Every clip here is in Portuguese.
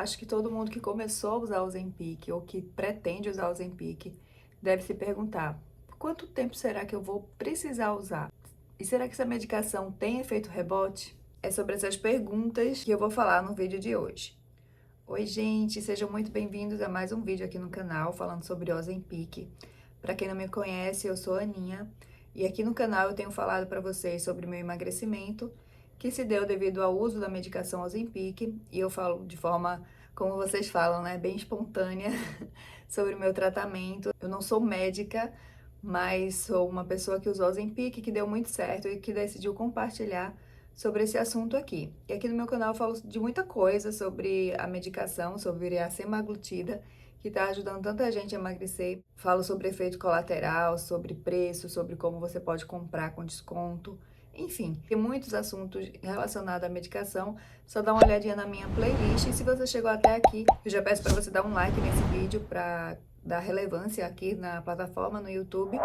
Acho que todo mundo que começou a usar o Ozempic ou que pretende usar o Ozempic deve se perguntar: por quanto tempo será que eu vou precisar usar? E será que essa medicação tem efeito rebote? É sobre essas perguntas que eu vou falar no vídeo de hoje. Oi, gente, sejam muito bem-vindos a mais um vídeo aqui no canal falando sobre Ozempic. Para quem não me conhece, eu sou a Aninha e aqui no canal eu tenho falado para vocês sobre meu emagrecimento, que se deu devido ao uso da medicação Ozempic, e eu falo de forma, como vocês falam, né, bem espontânea sobre o meu tratamento. Eu não sou médica, mas sou uma pessoa que usou Ozempic, que deu muito certo e que decidiu compartilhar sobre esse assunto aqui. E aqui no meu canal eu falo de muita coisa sobre a medicação, sobre a semaglutida, que está ajudando tanta gente a emagrecer. Falo sobre efeito colateral, sobre preço, sobre como você pode comprar com desconto. Enfim, tem muitos assuntos relacionados à medicação. Só dá uma olhadinha na minha playlist. E se você chegou até aqui, eu já peço para você dar um like nesse vídeo para dar relevância aqui na plataforma, no YouTube.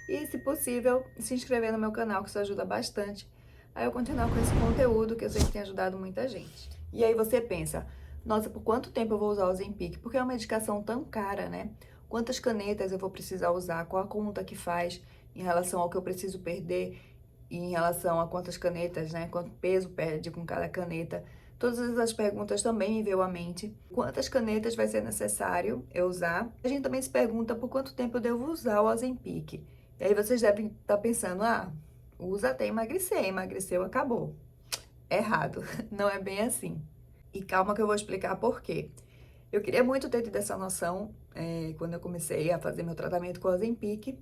E, se possível, se inscrever no meu canal, que isso ajuda bastante a eu continuar com esse conteúdo, que eu sei que tem ajudado muita gente. E aí você pensa: nossa, por quanto tempo eu vou usar o Ozempic? Porque é uma medicação tão cara, né? Quantas canetas eu vou precisar usar? Qual a conta que faz em relação ao que eu preciso perder? E em relação a quantas canetas, né? Quanto peso perde com cada caneta? Todas essas perguntas também me veio à mente. Quantas canetas vai ser necessário eu usar? A gente também se pergunta por quanto tempo eu devo usar o Ozempic. E aí vocês devem estar pensando: ah, usa até emagrecer, emagreceu, acabou. Errado, não é bem assim. E calma que eu vou explicar por quê. Eu queria muito ter tido essa noção quando eu comecei a fazer meu tratamento com o Ozempic,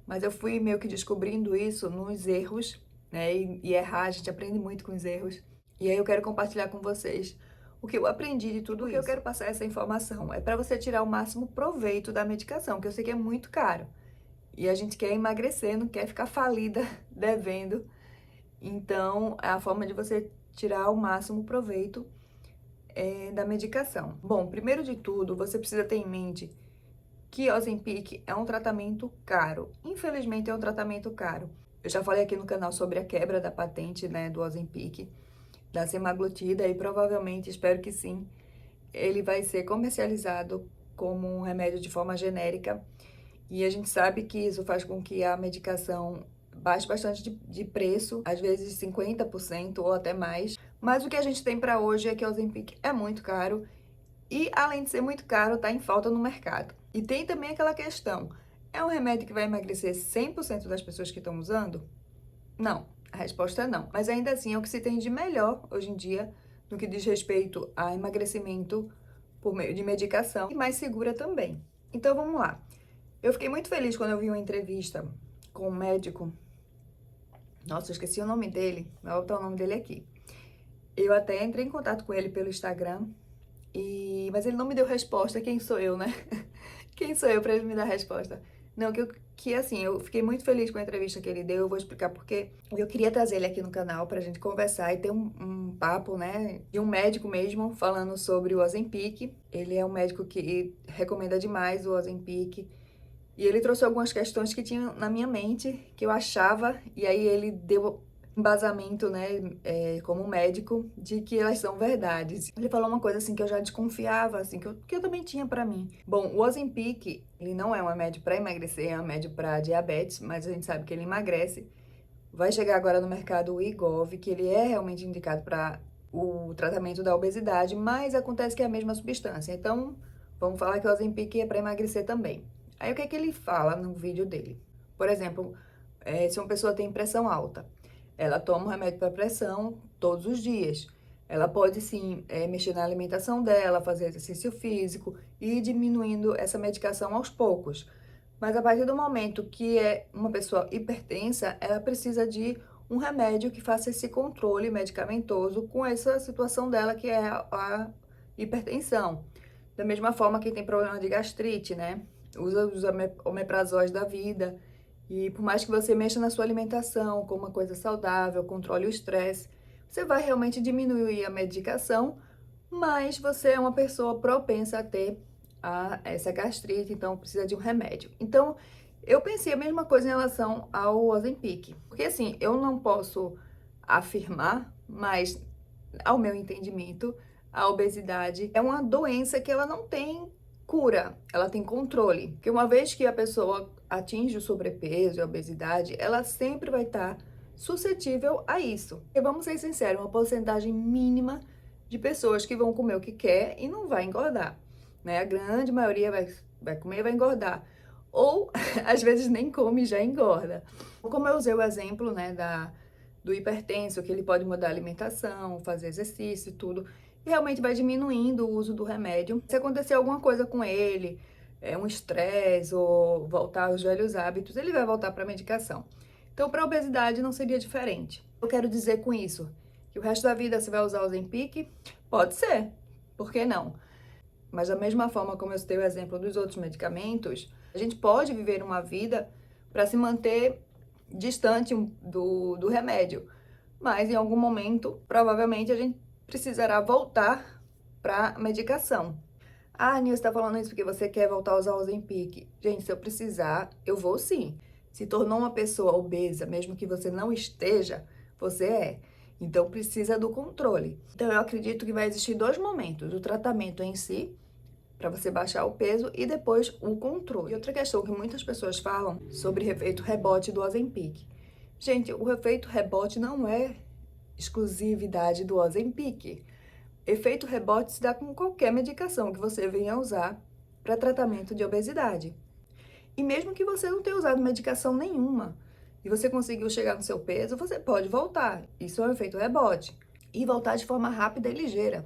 mas eu fui meio que descobrindo isso nos erros, né? E errar, a gente aprende muito com os erros. E aí eu quero compartilhar com vocês o que eu aprendi de tudo isso. Porque eu quero passar essa informação é para você tirar o máximo proveito da medicação, que eu sei que é muito caro. E a gente quer emagrecer, não quer ficar falida devendo. Então, é a forma de você tirar o máximo proveito da medicação. Bom, primeiro de tudo, você precisa ter em mente que Ozempic é um tratamento caro. Infelizmente, é um tratamento caro. Eu já falei aqui no canal sobre a quebra da patente, né, do Ozempic, da semaglutida, e provavelmente, espero que sim, ele vai ser comercializado como um remédio de forma genérica. E a gente sabe que isso faz com que a medicação baixe bastante de preço, às vezes 50% ou até mais. Mas o que a gente tem para hoje é que o Ozempic é muito caro e, além de ser muito caro, está em falta no mercado. E tem também aquela questão: é um remédio que vai emagrecer 100% das pessoas que estão usando? Não, a resposta é não. Mas ainda assim é o que se tem de melhor hoje em dia no que diz respeito a emagrecimento por meio de medicação, e mais segura também. Então vamos lá. Eu fiquei muito feliz quando eu vi uma entrevista com um médico. Nossa, eu esqueci o nome dele. Vou botar o nome dele aqui. Eu até entrei em contato com ele pelo Instagram, mas ele não me deu resposta. Quem sou eu, né? Quem sou eu para ele me dar resposta? Não, que assim, eu fiquei muito feliz com a entrevista que ele deu. Eu vou explicar porque eu queria trazer ele aqui no canal pra gente conversar e ter um papo, né, de um médico mesmo, falando sobre o Ozempic. Ele é um médico que recomenda demais o Ozempic. E ele trouxe algumas questões que tinham na minha mente, que eu achava, e aí ele deu embasamento, né, como médico, de que elas são verdades. Ele falou uma coisa assim que eu já desconfiava, assim, que eu também tinha pra mim. Bom, o Ozempic, ele não é um remédio pra emagrecer, é um remédio pra diabetes, mas a gente sabe que ele emagrece. Vai chegar agora no mercado o Wegovy, que ele é realmente indicado para o tratamento da obesidade, mas acontece que é a mesma substância. Então, vamos falar que o Ozempic é para emagrecer também. Aí, o que é que ele fala no vídeo dele? Por exemplo, se uma pessoa tem pressão alta, ela toma um remédio para pressão todos os dias. Ela pode, sim, mexer na alimentação dela, fazer exercício físico e ir diminuindo essa medicação aos poucos. Mas a partir do momento que é uma pessoa hipertensa, ela precisa de um remédio que faça esse controle medicamentoso com essa situação dela, que é a hipertensão. Da mesma forma que tem problema de gastrite, né? Usa os omeprazóis da vida. E por mais que você mexa na sua alimentação, com uma coisa saudável, controle o estresse, você vai realmente diminuir a medicação, mas você é uma pessoa propensa a ter essa gastrite, então precisa de um remédio. Então, eu pensei a mesma coisa em relação ao Ozempic, porque assim, eu não posso afirmar, mas ao meu entendimento, a obesidade é uma doença que ela não tem cura, ela tem controle. Porque uma vez que a pessoa atinge o sobrepeso e a obesidade, ela sempre vai estar suscetível a isso. E vamos ser sinceros, uma porcentagem mínima de pessoas que vão comer o que quer e não vai engordar, né? A grande maioria vai comer e vai engordar. Ou, às vezes, nem come e já engorda. Como eu usei o exemplo, né, do hipertenso, que ele pode mudar a alimentação, fazer exercício e tudo, e realmente vai diminuindo o uso do remédio. Se acontecer alguma coisa com ele, um estresse ou voltar aos velhos hábitos, ele vai voltar para a medicação. Então, para a obesidade não seria diferente. Eu quero dizer com isso que o resto da vida você vai usar o Ozempic? Pode ser, por que não? Mas da mesma forma como eu citei o exemplo dos outros medicamentos, a gente pode viver uma vida para se manter distante do remédio. Mas em algum momento, provavelmente, a gente precisará voltar para a medicação. Ah, Nil, você está falando isso porque você quer voltar a usar o Ozempic. Gente, se eu precisar, eu vou sim. Se tornou uma pessoa obesa, mesmo que você não esteja, você é. Então precisa do controle. Então eu acredito que vai existir dois momentos: o tratamento em si, para você baixar o peso, e depois o controle. E outra questão que muitas pessoas falam sobre efeito rebote do Ozempic. Gente, o efeito rebote não é exclusividade do Ozempic. Efeito rebote se dá com qualquer medicação que você venha a usar para tratamento de obesidade. E mesmo que você não tenha usado medicação nenhuma e você conseguiu chegar no seu peso, você pode voltar. Isso é um efeito rebote. E voltar de forma rápida e ligeira.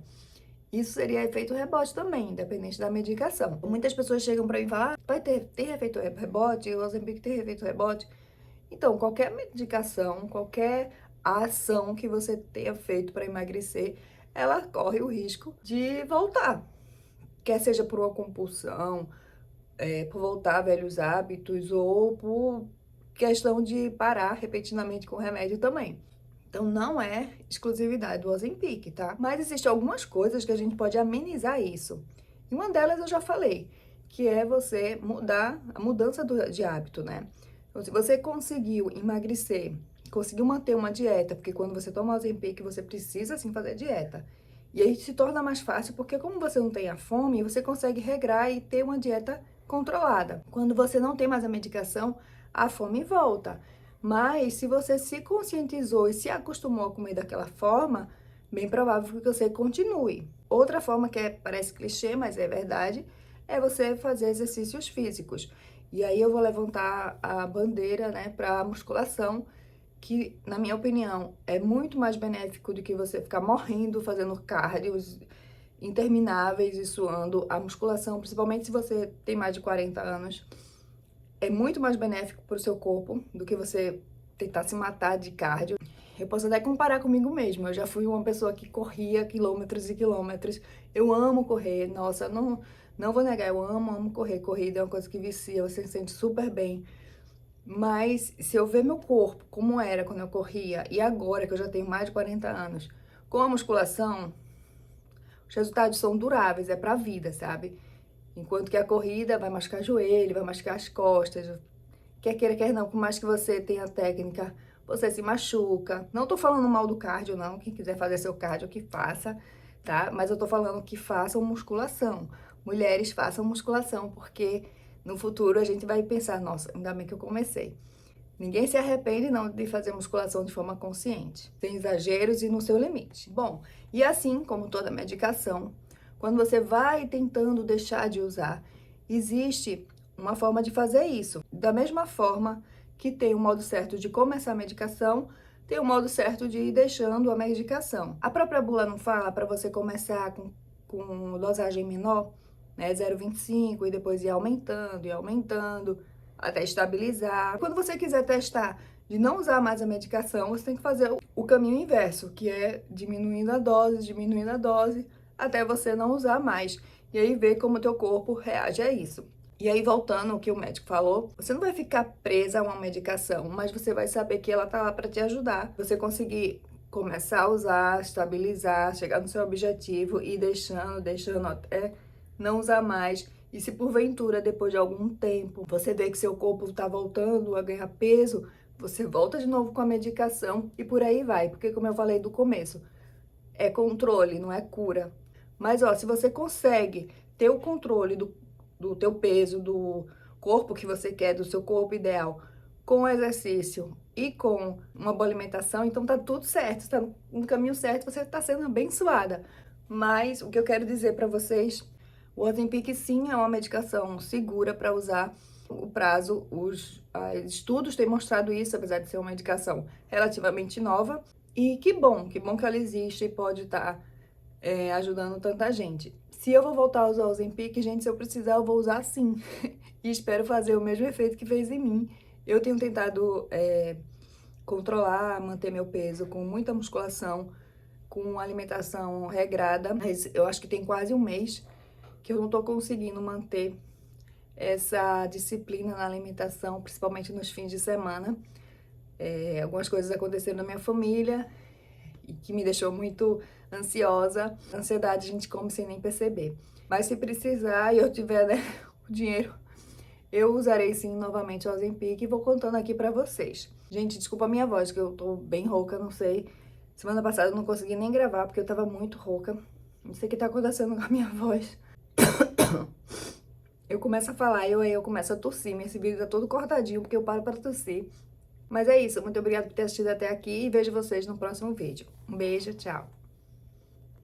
Isso seria efeito rebote também, independente da medicação. Muitas pessoas chegam para mim e falam: tem efeito rebote, o Ozempic tem efeito rebote. Então, qualquer medicação, qualquer ação que você tenha feito para emagrecer, ela corre o risco de voltar. Quer seja por uma compulsão, por voltar a velhos hábitos ou por questão de parar repentinamente com o remédio também. Então, não é exclusividade do Ozempic, tá? Mas existem algumas coisas que a gente pode amenizar isso. E uma delas eu já falei, que é você mudar a mudança de hábito, né? Então, se você conseguiu emagrecer, conseguiu manter uma dieta, porque quando você toma Ozempic, você precisa sim fazer dieta. E aí se torna mais fácil, porque como você não tem a fome, você consegue regrar e ter uma dieta controlada. Quando você não tem mais a medicação, a fome volta. Mas se você se conscientizou e se acostumou a comer daquela forma, bem provável que você continue. Outra forma que parece clichê, mas é verdade, é você fazer exercícios físicos. E aí eu vou levantar a bandeira, né, para a musculação, que, na minha opinião, é muito mais benéfico do que você ficar morrendo fazendo cardios intermináveis e suando. A musculação, principalmente se você tem mais de 40 anos, é muito mais benéfico para o seu corpo do que você tentar se matar de cardio. Eu posso até comparar comigo mesma. Eu já fui uma pessoa que corria quilômetros e quilômetros. Eu amo correr. Nossa, não vou negar, eu amo correr. Corrida é uma coisa que vicia, você se sente super bem. Mas se eu ver meu corpo como era quando eu corria e agora que eu já tenho mais de 40 anos, com a musculação, os resultados são duráveis, é pra vida, sabe? Enquanto que a corrida vai machucar joelho, vai machucar as costas. Quer queira, quer não, por mais que você tenha técnica, você se machuca. Não tô falando mal do cardio, não. Quem quiser fazer seu cardio, que faça, tá? Mas eu tô falando que façam musculação. Mulheres, façam musculação, porque no futuro a gente vai pensar: nossa, ainda bem que eu comecei. Ninguém se arrepende não de fazer musculação de forma consciente, sem exageros e no seu limite. Bom, e assim como toda medicação, quando você vai tentando deixar de usar, existe uma forma de fazer isso. Da mesma forma que tem o modo certo de começar a medicação, tem o modo certo de ir deixando a medicação. A própria bula não fala para você começar com dosagem menor, né, 0,25, e depois ir aumentando, até estabilizar. Quando você quiser testar de não usar mais a medicação, você tem que fazer o caminho inverso, que é diminuindo a dose, até você não usar mais. E aí ver como o teu corpo reage a isso. E aí, voltando ao que o médico falou, você não vai ficar presa a uma medicação, mas você vai saber que ela tá lá para te ajudar. Você conseguir começar a usar, estabilizar, chegar no seu objetivo e deixando até não usar mais. E se porventura, depois de algum tempo, você vê que seu corpo está voltando a ganhar peso, você volta de novo com a medicação e por aí vai. Porque, como eu falei do começo, é controle, não é cura. Mas, ó, se você consegue ter o controle do teu peso, do corpo que você quer, do seu corpo ideal, com o exercício e com uma boa alimentação, então tá tudo certo, tá no caminho certo, você tá sendo abençoada. Mas o que eu quero dizer para vocês, o Ozempic sim é uma medicação segura para usar o prazo. Os estudos têm mostrado isso, apesar de ser uma medicação relativamente nova. E que bom que ela existe e pode estar ajudando tanta gente. Se eu vou voltar a usar o Ozempic, gente, se eu precisar, eu vou usar sim. E espero fazer o mesmo efeito que fez em mim. Eu tenho tentado controlar, manter meu peso com muita musculação, com alimentação regrada, mas eu acho que tem quase um mês que eu não tô conseguindo manter essa disciplina na alimentação, principalmente nos fins de semana. Algumas coisas aconteceram na minha família e que me deixou muito ansiosa. Ansiedade a gente come sem nem perceber. Mas se precisar e eu tiver, né, o dinheiro, eu usarei sim novamente o Ozempic e vou contando aqui pra vocês. Gente, desculpa a minha voz, que eu tô bem rouca, não sei. Semana passada eu não consegui nem gravar porque eu tava muito rouca. Não sei o que tá acontecendo com a minha voz. Eu começo a falar e eu começo a tossir. Esse vídeo tá todo cortadinho porque eu paro pra tossir. Mas é isso, muito obrigada por ter assistido até aqui e vejo vocês no próximo vídeo. Um beijo, tchau!